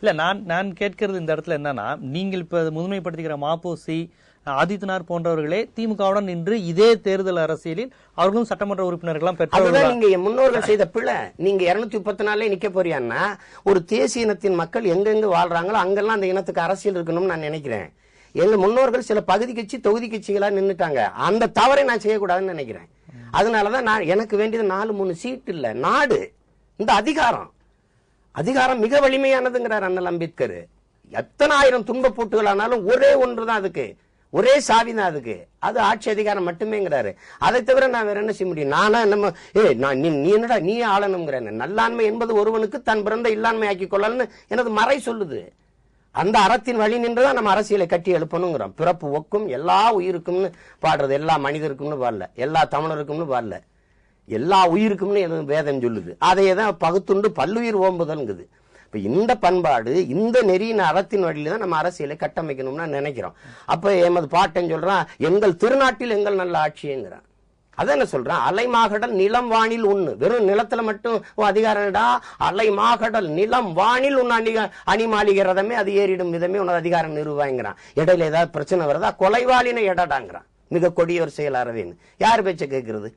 இல்ல நான் கேட்கறது இந்த இடத்துல என்னன்னா, நீங்கள் இப்ப முதன்மைப்படுத்திக்கிற மாப்போசி, ஆதித்தனார் போன்றவர்களே திமுகவுடன் நின்று இதே தேர்தல் அரசியலில் அவர்களும் சட்டமன்ற உறுப்பினர்கள்லாம் பெற்றவர்கள். நீங்க முன்னோர்கள் செய்த பிள்ளை. நீங்க 234 நிக்க போறியான்னா, ஒரு தேசிய இனத்தின் மக்கள் எங்கெங்க வாழ்றாங்களோ அங்கெல்லாம் அந்த இனத்துக்கு அரசியல் இருக்கணும்னு நான் நினைக்கிறேன். எங்க முன்னோர்கள் சில பகுதி கட்சி தொகுதி கட்சிகளா நின்னுட்டாங்க. அந்த தவறை நான் செய்யக்கூடாதுன்னு நினைக்கிறேன். அதனாலதான் நான் எனக்கு வேண்டியது 4-3 சீட் இல்ல, நாடு. இந்த அதிகாரம் மிக வலிமையானதுங்கிறார் அண்ணல் அம்பேத்கர். எத்தனை ஆயிரம் துன்ப போட்டுகளானாலும் ஒரே ஒன்றுதான் அதுக்கு, ஒரே சாவிதான் அதுக்கு, அது ஆட்சி அதிகாரம் மட்டுமேங்கிறாரு. அதை தவிர நான் வேற என்ன செய்ய முடியும்? நானா நம்ம நீ என்னடா நீ ஆளணுங்கிறேன். நல்லாண்மை என்பது ஒருவனுக்கு தன் பிறந்த இல்லாண்மை ஆக்கி கொள்ளலன்னு எனது மறை சொல்லுது. அந்த அறத்தின் வழி நின்றுதான் நம்ம அரசியலை கட்டி எழுப்பணுங்கிறோம். பிறப்பு ஒக்கும் எல்லா உயிருக்கும்னு பாடுறது, எல்லா மனிதருக்கும்னு பாடல, எல்லா தமிழருக்கும்னு பாடல, எல்லா உயிருக்கும்னு வேதம் சொல்லுது. அதையேதான் பகுத்துண்டு பல்லுயிர் ஓம்புதல்ங்குது. இப்ப இந்த பண்பாடு, இந்த நெறியின் அறத்தின் வழியில தான் நம்ம அரசியலை கட்டமைக்கணும்னு நினைக்கிறோம். அப்ப எமது பாட்டன் சொல்றான், எங்கள் திருநாட்டில் எங்கள் நல்ல ஆட்சிங்கிறான். அதான் என்ன சொல்றான், அலைமாகடல் நிலம் வானில் ஒண்ணு. வெறும் நிலத்துல மட்டும் அதிகாரம்டா, அலைமாகடல் நிலம் வானில் உன் அணிமாளிகிறதமே அது ஏறிடும் விதமே உனது அதிகாரம் நிறுவாங்கிறான். இடையில ஏதாவது பிரச்சனை வருதா, கொலைவாளினை எடடாங்கிறான். மிக கொடியோர் செயல் அறவேன்னு யார் பேச்ச கேட்கறது?